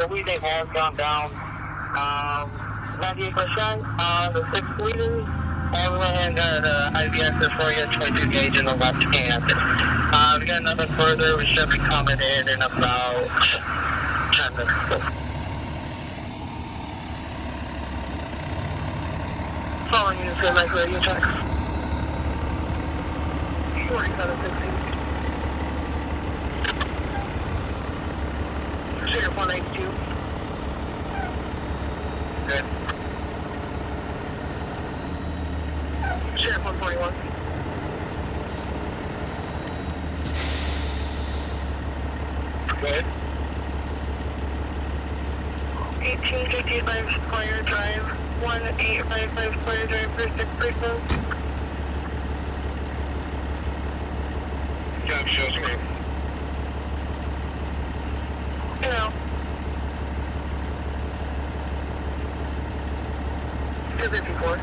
weekday has gone down 98% on the 6 liters. And we went ahead and got IBS for you, 22 gauge in the left hand. We got nothing further. We should be coming in about 10 minutes. Following you to my radio check. 4760. Sheriff 182. Good. Sheriff 141. Good. 1855 Squire Drive. 1855 Squire Drive for 6 persons. Job shows me. No. 254.